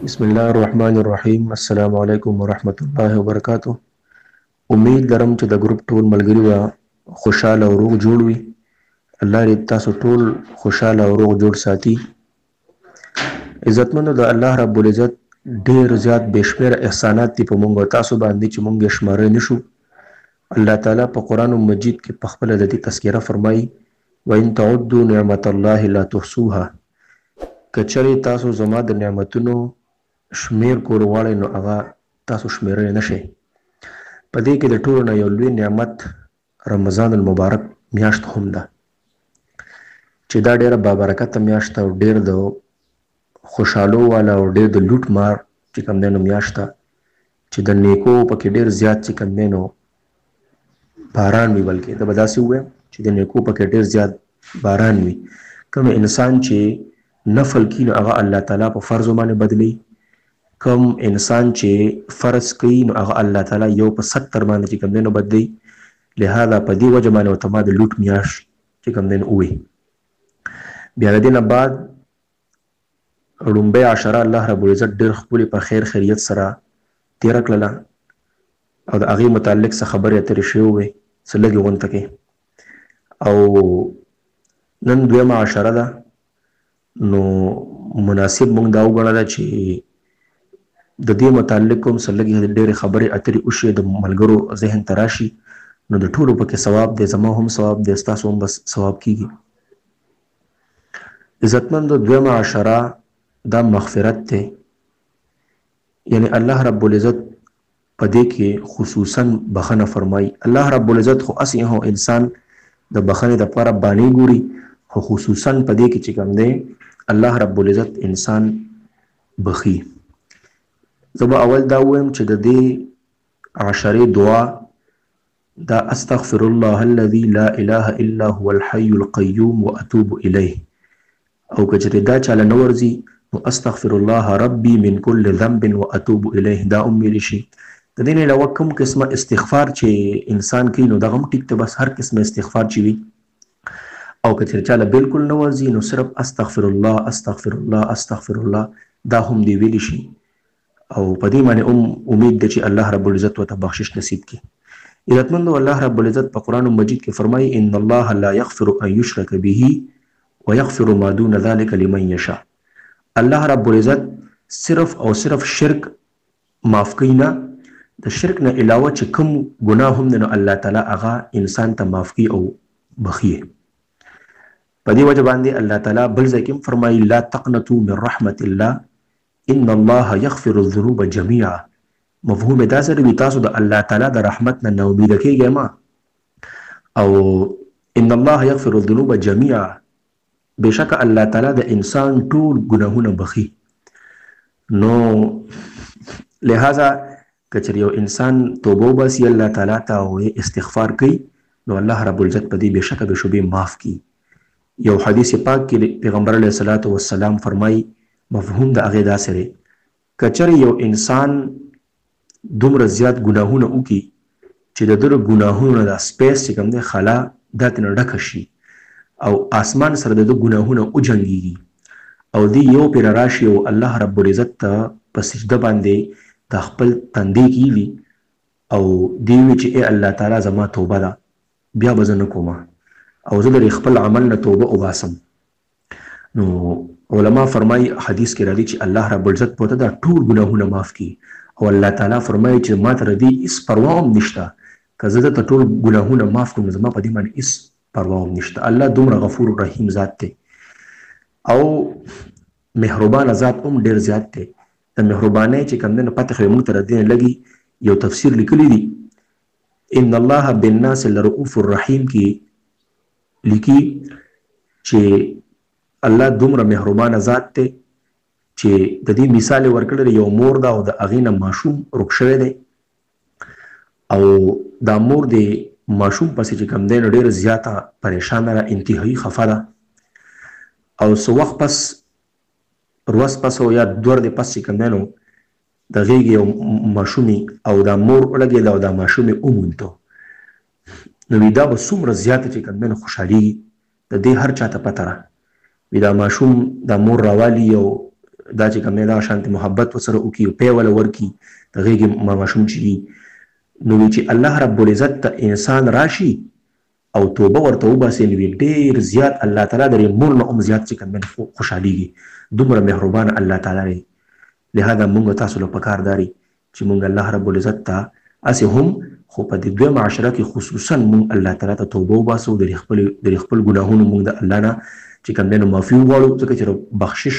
بسم الله الرحمن الرحیم. السلام علیکم ورحمت الله وبرکاتہ. امید لرم چې د ګروپ ټول ملګري به خوشاله او روغ جوړ وي. الله دې تاسو ټول خوشاله او روغ جوړ ساتي. عزتمنو، د الله رب العزت ډیر زیات بشمیر احسانات دي په مونږ او تاسو باندې چې مونږ یې شماره نشو. الله تعالی په قرآن مجید کې په خپله د دې تذکره فرمایي وَإِن تَعُدُّوا نِعْمَةَ اللَّهِ لَا تُحْصُوهَا. که چېرې تاسو زما د نعمتونو شمیر کول غواړئ نو هغه تاسو شمیرلی نشئ. په دې کې د ټولو نه یو لوی نعمت رمضان المبارک میاشت هم ده چې دا ډیره بابرکته میاشت ده او ډیر د خوشحالو والا او ډیر د لوټ مار چې کوم دی نو میاشت ده چې د نیکو پکې ډیر زیات چې کوم دی نو باران وي. بلکې زه به داسې ووایم چې د نیکو پکې ډیر زیات باران وي. کوم انسان چې نفل کی نو هغه الله تعالی په فرض باندې بدلی. کم انسان چې فرض کوي نو هغه الله تعالی یو په 70 باندې چې کوم دی نو بدلی. لہذا په دې وجه باندې ورته ما د لوټ میاشت چې کوم دی نو ووي. بیا د دې نه بعد لومبۍ عشره الله رب العزت ډېر ښکلې په خیر خیریت سره تېره کړله او د هغې متعلق څه خبرې اترې شوې وې څه لږې غونته کې. او نن دویمه عشره ده نو مناسب مونږ دا وګڼله چې د دې متعلق هم څه لږې ډېرې خبرې اترې وشي د ملګرو ذهن ته راشي نو د ټولو پکې ثواب دی. زما هم ثواب دی، ستاسو هم بس ثواب کیږي. عزتمندو، دویمه عشره دا مغفرت دی. یعنی الله رب العزت په دې کې خصوصا بخنه فرمایي. الله رب العزت خو اصلي هو انسان د بخنې دپاره بانې ګوري، خو خصوصا په دې کې چې کوم دی الله رب العزت انسان بخي. زه به اول دا ووایم چې د دې عشرې دعا دا استغفر الله الذي لا اله الا هو الحي القيوم واتوب الیه، او که چېرې دا چاله نه ورځي نو استغفر الله ربي من كل ذنب واتوب الیه دا هم ویلی شي. د دې نه علاوه کوم قسمه استغفار چې انسان کوي نو دغه هم ټیک ته، بس هر قسمه استغفار چې وي. او که چېرې چاله بالکل نه ورځي نو صرف استغفر الله استغفر الله استغفر الله دا هم دی ویلی شي. او په دې باندې امید ده چې الله رب العزت ورته بخشش نصیب کړي. عزتمندو، الله رب العزت په قرآن مجید کې فرمایي ان الله لا یغفر ان یشرک به ویغفر ما دون ذلك لمن یشاء. الله رب العزت صرف او صرف شرک معاف کوي نه، د شرک نه علاوه چې کوم ګناه هم دی نو الله تعالی هغه انسان ته معاف کوي او بخي. په دې وجه باندې الله تعالی بل ځای کې فرمایي لا تقنطوا من رحمت الله ان الله یغفر الذنوب جميعا. مفهوم دا سره وي تاسو د الله تعالی د رحمت نه ناامیده کیږئ ما. او ان الله یغفر الذنوب جميعا، بشک الله تعالی د انسان ټول ګناهونه بخي. نو لہذا که چېرې یو انسان توبه وباسي الله تعالی ته او استغفار کوي نو الله رب العزت په دې بېشکه بېشبې معاف کړي. یو حدیث پاک کې پیغمبر علیه الصلاة والسلام فرمایي مفهوم د هغې داسې دی که چېرې یو انسان دومره زیات ګناهونه وکړي چې د ده د ګناهونو دا سپیس چې کوم دی خلا دا ترېنه ډکه شي او آسمان سره د ده ګناهونه وجنګېږي او دی یو پرې راشي او الله رب العزت ته په سجده باندې د خپل تندې کېږي او دی وي چې ای الله تعالی زما توبه ده بیا به زه نه کومه او زه د خپل عمل نه توبه وباسم. نو علما فرمایي حدیث کې راځي چې الله رب العزت په ته دا ټول ګناهونه معاف کړي او الله تعالی فرمایي چې ما ته د دې هېڅ پروا هم نشته که زه درته ټول ګناهونه معاف کړم زما په دې باندې هېڅ پروا هم نشته. الله دومره غفور رحیم ذات دی او مهربانه ذات هم ډېر زیات دی. د مهربانۍ چې کوم دی نو پته خو یې موږ ته د دې نه لګي یو تفسیر لیکلی دی ان الله بالناس لرؤوف الرحیم کې لیکي چې الله دومره مهربانه ذات دی چې د دې مثال یې ورکړی یو مور ده او د هغې نه ماشوم ورک شوی دی او دا مور د ماشوم پسې چې کوم دی نو ډېره زیاته پریشانه ده، انتهایي خفه ده او څه وخت پس ورځ پس او یا 2 ورځې پس چې کوم دی نو د غېږې یو ماشومې او دا مور ولګېده او دا ماشوم یې ومونته نو وي دا به څومره زیاته چې کوم دی نو خوشحالېږي د دې هر چاته پته ده. وي دا ماشوم دا مور راوالي او دا چې کوم دا شانت محبت وسره وکي په ولا ورکی دغه ماشوم چې نو چې الله رب العزت ته انسان راشي او توبه ورته وباسي نو ډیر زیات الله تعالی درې مور نه زیات چې کوم خوشحاليږي دومره مهربان الله تعالی دی. لهدا موږ تاسو له پکار داري چې موږ الله رب العزت ته اسی هم خو په دې دوه معاشره کې خصوصا موږ الله تعالی ته توبه وباسو د خپل ګناهونو موږ د الله نه چې کوم دنه معافي وغواړو ځکه چې بخشش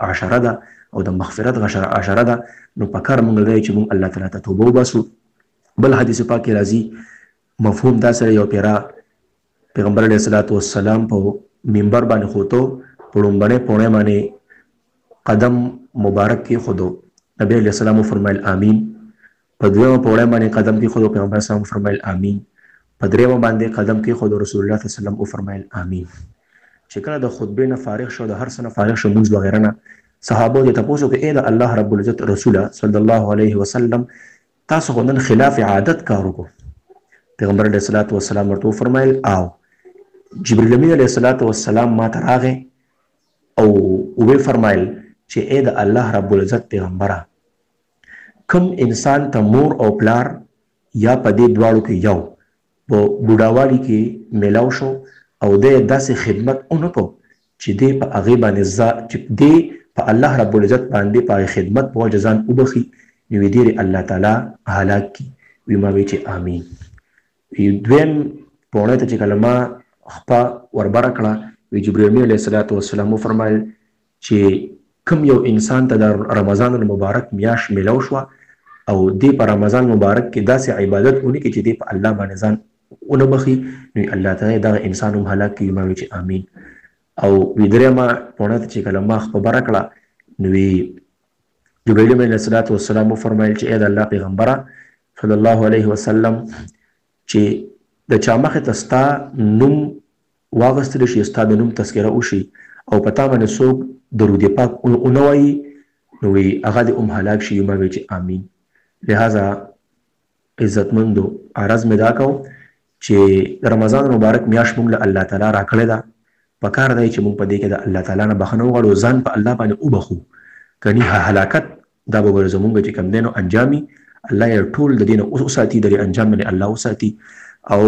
عشره ده او د مغفرت عشره ده نو پکار موږ دی چې موږ الله تعالی ته توبه وباسو. بل حدیث پاک راځي مفهوم دا سره یو پیغمبر علیه الصلاۃ والسلام په منبر باندې خوتو پړومبنه پونه باندې قدم مبارک کې خودو نبی علیہ السلام فرمایل آمین. په دویمه پوړه باندې قدم کې خودو پیغمبر اسلام فرمایل آمین. په دریمه باندې قدم کې خودو رسول الله صلی الله علیه وسلم فرمایل آمین. چې کله د خطبه نه فارغ شو د هر څه نه فارغ شو موږ وغیرہ نه صحابه دې تاسو کې اې د الله رب العزت رسول صلی الله علیه وسلم تاسو غوندن خلاف عادت کارو کو. پیغمبر علیه الصلاۃ والسلام ورته فرمایل او جبرئیل امین علیه الصلاۃ والسلام ما تراغه او وی فرمایل چې اې د الله رب العزت پیغمبره کم انسان ته مور او پلار یا په دې دواړو کې یو په بوډاوالي کې میلاو شو او د داسې خدمت اونکو چې دې په هغه باندې چې دې په الله رب العزت باندې په خدمت په جزان وبخي نو دې الله تعالی هلاک کی وی ما وی چې آمین. دویم پونه ته چې کلمه خپا وربره کړه وی جبرئیل علیه السلام فرمایل چې کم یو انسان ته د رمضان المبارک میاش ملو شو او دی په رمضان مبارک کې داسې عبادت ونی کې چې دی په الله باندې ځان اون بخي نو الله تعالی دا انسان هم هلاک کی ما وی چې آمین. او ویدرما پونه ته چې کلمه خبره کړه نو جبرئیل علیه السلام فرمایل چې اې د الله پیغمبره صلی الله علیه وسلم چې د چا مخه تستا نوم واغستل شي ستا د نوم تذکره وشي او پتا باندې څوک درود پاک اونوي نو وی هغه د هلاک شي ما وی چې آمین. لہذا عزتمندو عرض مې دا کو چې رمضان مبارک میاش موږ له الله تعالی راکړی دا پکار دی چې موږ په دې کې د الله تعالی نه بخنه وغواړو ځان په الله باندې وبخو کني هلاکت دا به زموږ چې کم دینو انجامي الله یې ټول د دین او ساتي د انجام نه الله وساتي. او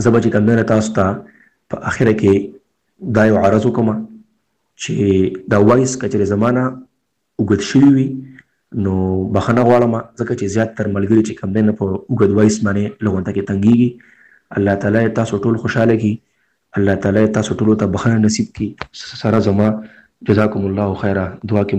زبر چې کم دینه تاسو ته په اخره کې دا یو عرض وکم چې دا وایس کچره زمانہ وګت شوی وي نو بخنه غواړم ځکه چې زیات تر ملګری چې کم دینه په وګت وایس باندې لغونته کې تنګيږي. الله تعالی تاسو ټول خوشاله کی الله تعالی تاسو ټول ته بخنه نصیب کی سره زما جزاکم الله خیره دعا کې